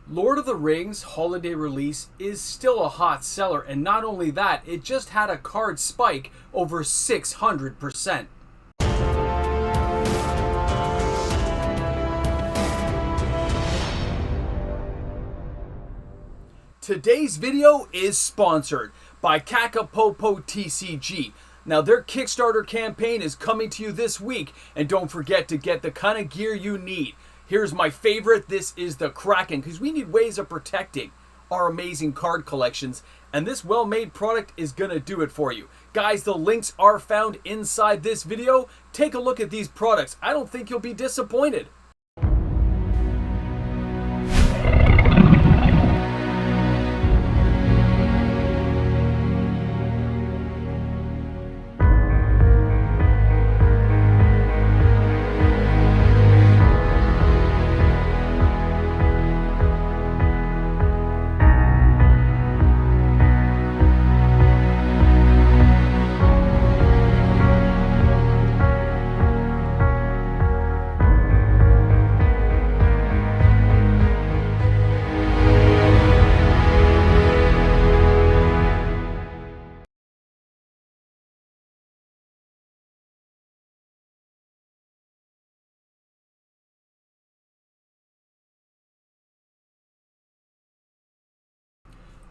Lord of the Rings holiday release is still a hot seller, and not only that, it just had a card spike over 600%. Today's video is sponsored by Kakapopo TCG. Now their Kickstarter campaign is coming to you this week, and don't forget to get the kind of gear you need. Here's my favorite. This is the Kraken, because we need ways of protecting our amazing card collections, and this well-made product is going to do it for you. Guys, the links are found inside this video. Take a look at these products. I don't think you'll be disappointed.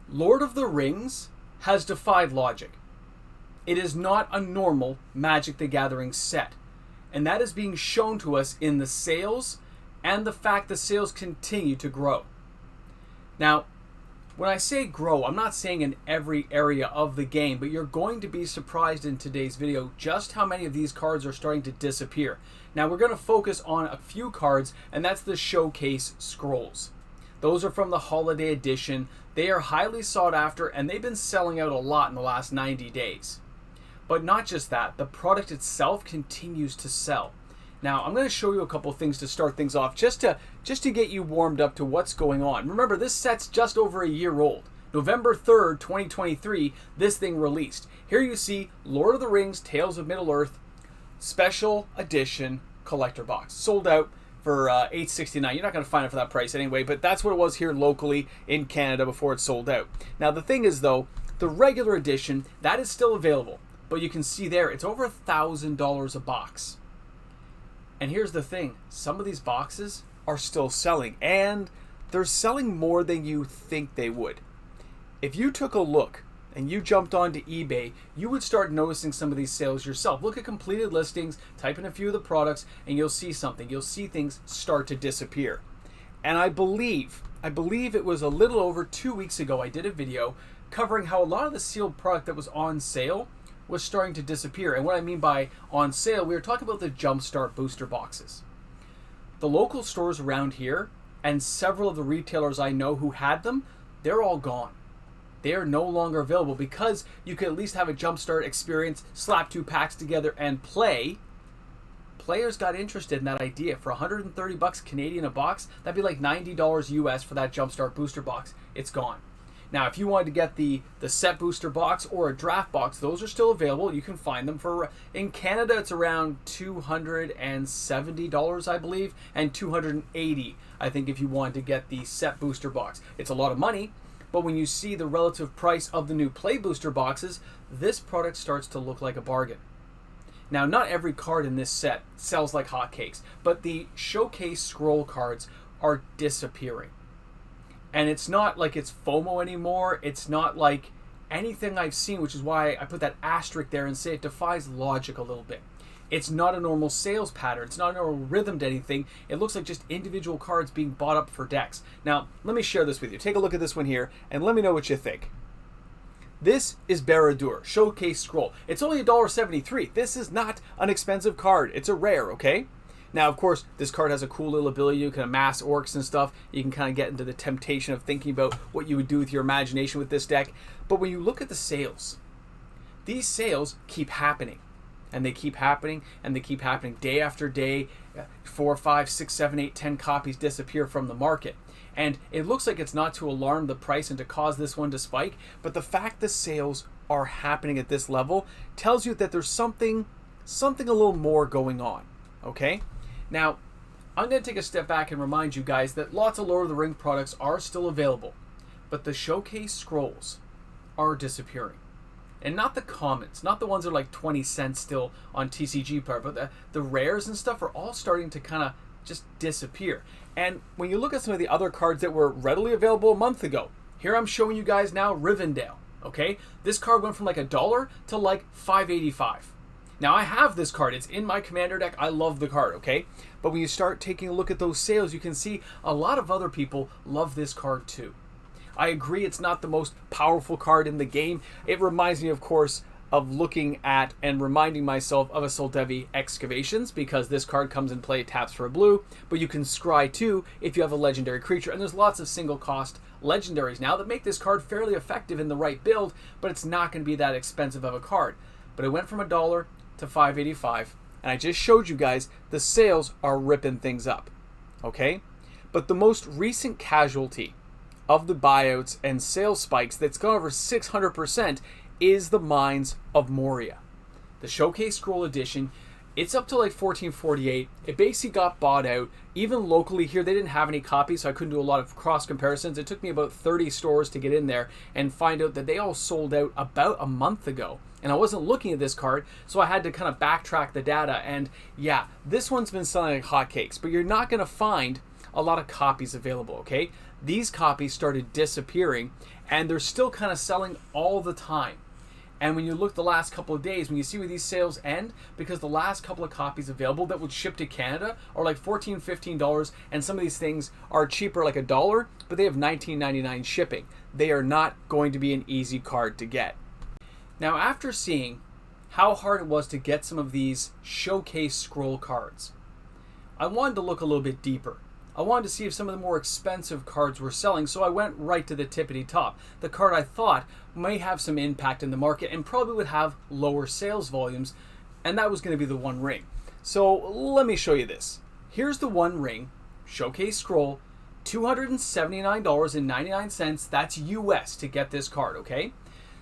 Lord of the Rings has defied logic. It is not a normal Magic the Gathering set, and that is being shown to us in the sales and the fact that sales continue to grow. Now, when I say grow, I'm not saying in every area of the game, but you're going to be surprised in today's video just how many of these cards are starting to disappear. Now, we're going to focus on a few cards, and that's the Showcase Scrolls. Those are from the Holiday Edition. They are highly sought after, and they've been selling out a lot in the last 90 days. But not just that, the product itself continues to sell. Now, I'm going to show you a couple things to start things off, just to get you warmed up to what's going on. Remember, this set's just over a year old. November 3rd, 2023, this thing released. Here you see Lord of the Rings Tales of Middle-earth Special Edition Collector Box. Sold out for $8.69. You're not going to find it for that price anyway, but that's what it was here locally in Canada before it sold out. Now the thing is though, the regular edition, that is still available, but you can see there, it's over $1,000 a box. And here's the thing, some of these boxes are still selling, and they're selling more than you think they would. If you took a look and you jumped onto eBay, you would start noticing some of these sales yourself. Look at completed listings, type in a few of the products, and you'll see something. You'll see things start to disappear. And I believe it was a little over 2 weeks ago, I did a video covering how a lot of the sealed product that was on sale was starting to disappear. And what I mean by on sale, we were talking about the Jumpstart booster boxes. The local stores around here, and several of the retailers I know who had them, they're all gone. They are no longer available because you could at least have a Jumpstart experience, slap 2 packs together and play. Players got interested in that idea. For 130 bucks Canadian a box, that'd be like $90 US for that Jumpstart booster box. It's gone. Now, if you wanted to get the set booster box or a draft box, those are still available. You can find them for, in Canada, it's around $270, I believe, and $280, I think, if you wanted to get the set booster box. It's a lot of money. But when you see the relative price of the new Play Booster boxes, this product starts to look like a bargain. Now, not every card in this set sells like hotcakes, but the Showcase Scroll cards are disappearing. And it's not like it's FOMO anymore. It's not like anything I've seen, which is why I put that asterisk there and say it defies logic a little bit. It's not a normal sales pattern. It's not a normal rhythm to anything. It looks like just individual cards being bought up for decks. Now, let me share this with you. Take a look at this one here, and let me know what you think. This is Barad-dûr, Showcase Scroll. It's only $1.73. This is not an expensive card. It's a rare, okay? Now, of course, this card has a cool little ability. You can amass orcs and stuff. You can kind of get into the temptation of thinking about what you would do with your imagination with this deck. But when you look at the sales, these sales keep happening. And they keep happening, and they keep happening day after day. 4, 5, 6, 7, 8, 10 copies disappear from the market. And it looks like it's not to alarm the price and to cause this one to spike, but the fact the sales are happening at this level tells you that there's something a little more going on, okay? Now, I'm going to take a step back and remind you guys that lots of Lord of the Rings products are still available, but the showcase scrolls are disappearing. And not the commons, not the ones that are like 20 cents still on TCG Player, but the rares and stuff are all starting to kind of just disappear. And when you look at some of the other cards that were readily available a month ago, here I'm showing you guys now Rivendell, okay? This card went from like $1 to like $5.85. Now I have this card, it's in my commander deck, I love the card, okay? But when you start taking a look at those sales, you can see a lot of other people love this card too. I agree it's not the most powerful card in the game. It reminds me, of course, of looking at and reminding myself of a Soldevi Excavations, because this card comes in play, taps for a blue, but you can scry too if you have a legendary creature, and there's lots of single cost legendaries now that make this card fairly effective in the right build, but it's not going to be that expensive of a card. But it went from $1 to $5.85, and I just showed you guys the sales are ripping things up, okay? But the most recent casualty of the buyouts and sales spikes that's gone over 600% is the Mines of Moria. The Showcase Scroll Edition, it's up to like $14.48. It basically got bought out. Even locally here, they didn't have any copies, so I couldn't do a lot of cross comparisons. It took me about 30 stores to get in there and find out that they all sold out about a month ago. And I wasn't looking at this card, so I had to kind of backtrack the data. And yeah, this one's been selling like hotcakes, but you're not going to find a lot of copies available, okay? These copies started disappearing, and they're still kind of selling all the time. And when you look the last couple of days, when you see where these sales end, because the last couple of copies available that would ship to Canada are like $14, $15, and some of these things are cheaper, like $1, but they have $19.99 shipping. They are not going to be an easy card to get. Now, after seeing how hard it was to get some of these showcase scroll cards, I wanted to look a little bit deeper. I wanted to see if some of the more expensive cards were selling, so I went right to the tippity top. The card I thought may have some impact in the market and probably would have lower sales volumes, and that was going to be the One Ring. So let me show you this. Here's the One Ring Showcase Scroll, $279.99. That's US to get this card, okay?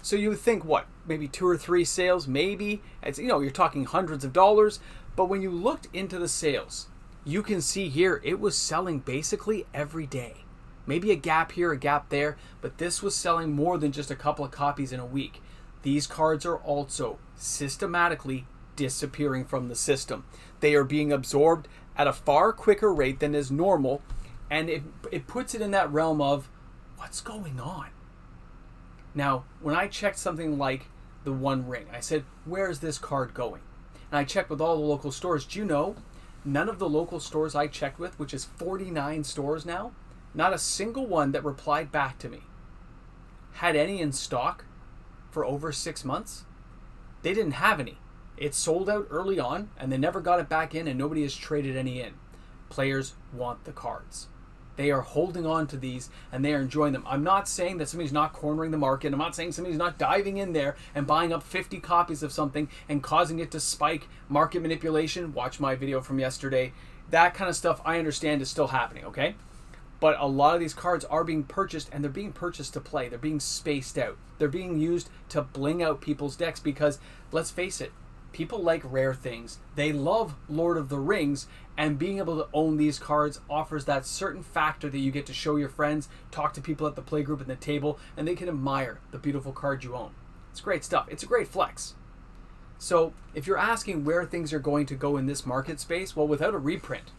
So you would think, what, maybe 2 or 3 sales, maybe? It's, you know, you're talking hundreds of dollars, but when you looked into the sales, you can see here it was selling basically every day. Maybe a gap here, a gap there, but this was selling more than just a couple of copies in a week. These cards are also systematically disappearing from the system. They are being absorbed at a far quicker rate than is normal, and it puts it in that realm of what's going on. Now, when I checked something like the One Ring, I said, where is this card going? And I checked with all the local stores. Do you know, none of the local stores I checked with, which is 49 stores now, not a single one that replied back to me had any in stock for over 6 months. They didn't have any. It sold out early on, and they never got it back in, and nobody has traded any in. Players want the cards. They are holding on to these, and they are enjoying them. I'm not saying that somebody's not cornering the market. I'm not saying somebody's not diving in there and buying up 50 copies of something and causing it to spike. Market manipulation, watch my video from yesterday. That kind of stuff, I understand, is still happening, okay? But a lot of these cards are being purchased, and they're being purchased to play. They're being spaced out. They're being used to bling out people's decks because, let's face it, people like rare things. They love Lord of the Rings, and being able to own these cards offers that certain factor that you get to show your friends, talk to people at the playgroup and the table, and they can admire the beautiful card you own. It's great stuff. It's a great flex. So if you're asking where things are going to go in this market space, well, without a reprint,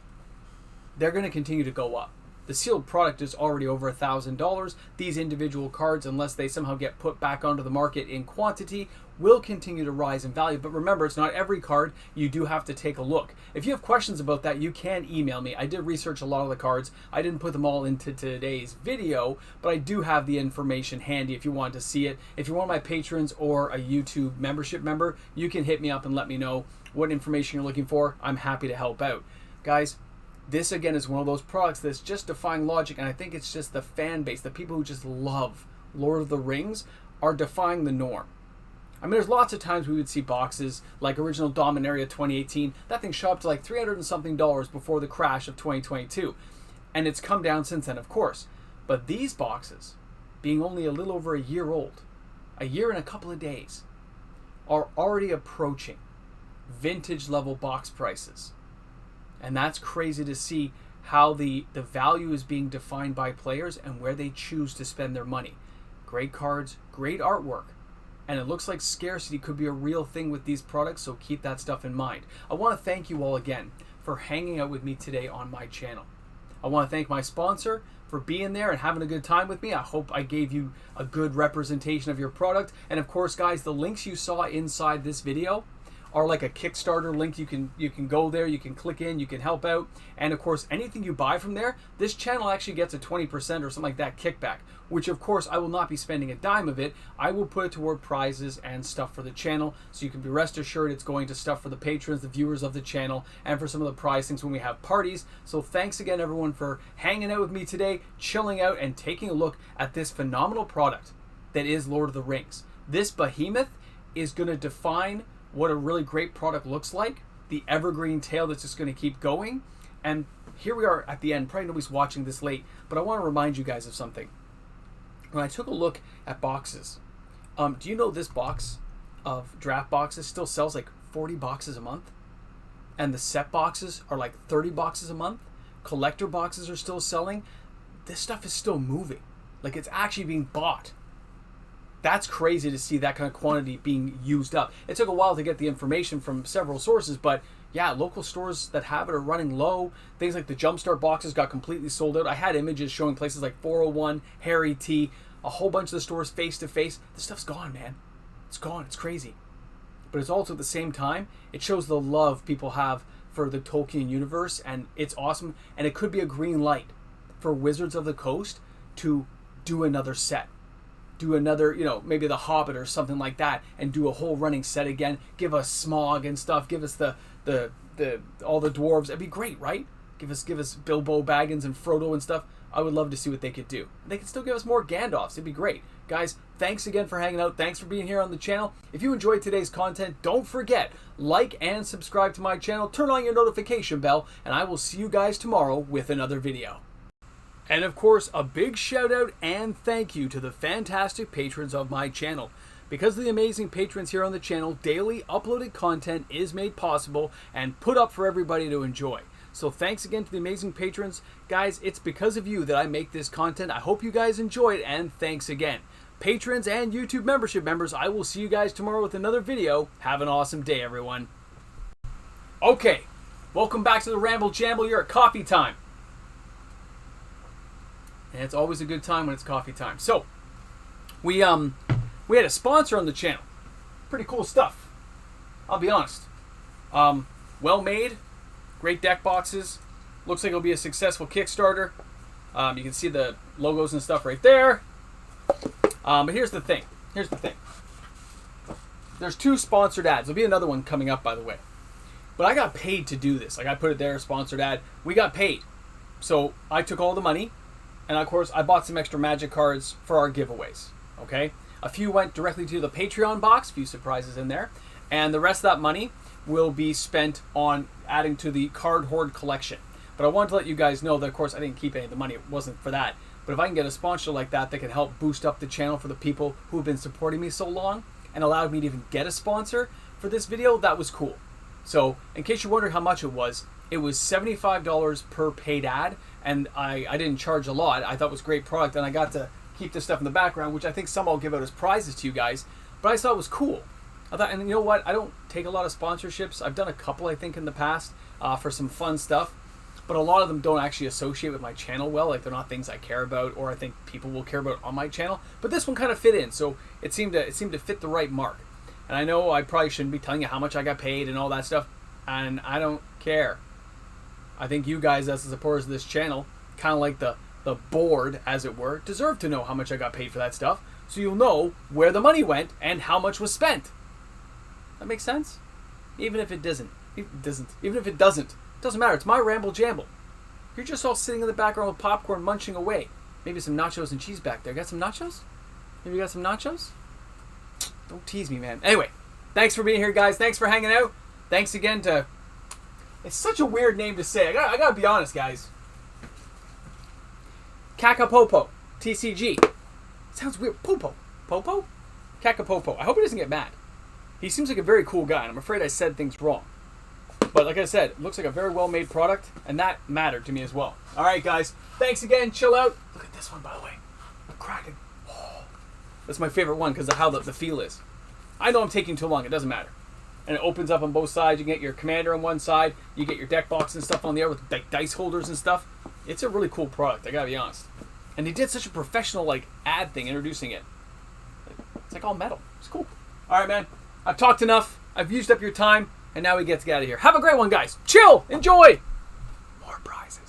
they're going to continue to go up. The sealed product is already over $1,000. These individual cards, unless they somehow get put back onto the market in quantity, will continue to rise in value. But remember, it's not every card. You do have to take a look. If you have questions about that, you can email me. I did research a lot of the cards. I didn't put them all into today's video, but I do have the information handy if you want to see it. If you're one of my patrons or a YouTube membership member, you can hit me up and let me know what information you're looking for. I'm happy to help out. Guys, this again is one of those products that's just defying logic, and I think it's just the fan base, the people who just love Lord of the Rings are defying the norm. I mean, there's lots of times we would see boxes like original Dominaria 2018. That thing shot up to like $300 and something before the crash of 2022. And it's come down since then, of course. But these boxes, being only a little over a year old, a year and a couple of days, are already approaching vintage level box prices. And that's crazy to see how the value is being defined by players and where they choose to spend their money. Great cards, great artwork. And it looks like scarcity could be a real thing with these products, so keep that stuff in mind. I want to thank you all again for hanging out with me today on my channel. I want to thank my sponsor for being there and having a good time with me. I hope I gave you a good representation of your product. And of course, guys, the links you saw inside this video are like a Kickstarter link. You can go there, you can click in, you can help out. And of course, anything you buy from there, this channel actually gets a 20% or something like that kickback, which of course I will not be spending a dime of it. I will put it toward prizes and stuff for the channel. So you can be rest assured it's going to stuff for the patrons, the viewers of the channel, and for some of the prize things when we have parties. So thanks again, everyone, for hanging out with me today, chilling out, and taking a look at this phenomenal product that is Lord of the Rings. This behemoth is going to define what a really great product looks like, the evergreen tale that's just going to keep going. And here we are at the end. Probably nobody's watching this late, but I want to remind you guys of something. When I took a look at boxes, do you know this box of draft boxes still sells like 40 boxes a month? And the set boxes are like 30 boxes a month? Collector boxes are still selling? This stuff is still moving. Like, it's actually being bought. That's crazy to see that kind of quantity being used up. It took a while to get the information from several sources, but yeah, local stores that have it are running low. Things like the Jumpstart boxes got completely sold out. I had images showing places like 401, Harry T, a whole bunch of the stores face to face. This stuff's gone, man. It's gone. It's crazy. But it's also at the same time, it shows the love people have for the Tolkien universe, and it's awesome. And it could be a green light for Wizards of the Coast to do another set. Do another, maybe the Hobbit or something like that, and do a whole running set again. Give us Smaug and stuff. Give us the all the dwarves. It'd be great, right? Give us Bilbo Baggins and Frodo and stuff. I would love to see what they could do. They could still give us more Gandalfs. It'd be great. Guys, thanks again for hanging out. Thanks for being here on the channel. If you enjoyed today's content, don't forget, like and subscribe to my channel. Turn on your notification bell, and I will see you guys tomorrow with another video. And of course, a big shout out and thank you to the fantastic patrons of my channel. Because of the amazing patrons here on the channel, daily uploaded content is made possible and put up for everybody to enjoy. So thanks again to the amazing patrons. Guys, it's because of you that I make this content. I hope you guys enjoy it, and thanks again. Patrons and YouTube membership members, I will see you guys tomorrow with another video. Have an awesome day, everyone. Okay, welcome back to the Ramble Jamble. You're at coffee time. And it's always a good time when it's coffee time. So, we had a sponsor on the channel. Pretty cool stuff. I'll be honest. Well made. Great deck boxes. Looks like it'll be a successful Kickstarter. You can see the logos and stuff right there. But here's the thing. There's 2 sponsored ads. There'll be another one coming up, by the way. But I got paid to do this. Like, I put it there, sponsored ad. We got paid. So I took all the money. And of course, I bought some extra magic cards for our giveaways, okay? A few went directly to the Patreon box, a few surprises in there. And the rest of that money will be spent on adding to the Card Hoard collection. But I wanted to let you guys know that, of course, I didn't keep any of the money. It wasn't for that. But if I can get a sponsor like that that can help boost up the channel for the people who have been supporting me so long and allowed me to even get a sponsor for this video, that was cool. So, in case you're wondering how much it was $75 per paid ad. And I didn't charge a lot. I thought it was a great product, and I got to keep this stuff in the background, which I think some I'll give out as prizes to you guys. But I thought it was cool. I thought, and you know what? I don't take a lot of sponsorships. I've done a couple, I think, in the past for some fun stuff. But a lot of them don't actually associate with my channel well. Like, they're not things I care about or I think people will care about on my channel. But this one kind of fit in, so it seemed to fit the right mark. And I know I probably shouldn't be telling you how much I got paid and all that stuff, and I don't care. I think you guys, as the supporters of this channel, kind of like the board, as it were, deserve to know how much I got paid for that stuff, so you'll know where the money went and how much was spent. That makes sense? Even if it doesn't. Even if it doesn't. It doesn't matter. It's my Ramble Jamble. You're just all sitting in the background with popcorn, munching away. Maybe some nachos and cheese back there. Got some nachos? Maybe you got some nachos? Don't tease me, man. Anyway, thanks for being here, guys. Thanks for hanging out. Thanks again to... It's such a weird name to say. I gotta be honest, guys. Kakapopo. TCG. Sounds weird. Popo. Popo? Kakapopo. I hope he doesn't get mad. He seems like a very cool guy, and I'm afraid I said things wrong. But like I said, it looks like a very well-made product, and that mattered to me as well. All right, guys. Thanks again. Chill out. Look at this one, by the way. The Kraken. Oh, that's my favorite one because of how the feel is. I know I'm taking too long. It doesn't matter. And it opens up on both sides. You get your commander on one side. You get your deck box and stuff on the other with like dice holders and stuff. It's a really cool product, I gotta be honest. And they did such a professional like ad thing introducing it. It's like all metal. It's cool. All right, man. I've talked enough. I've used up your time. And now we get to get out of here. Have a great one, guys. Chill. Enjoy. More prizes.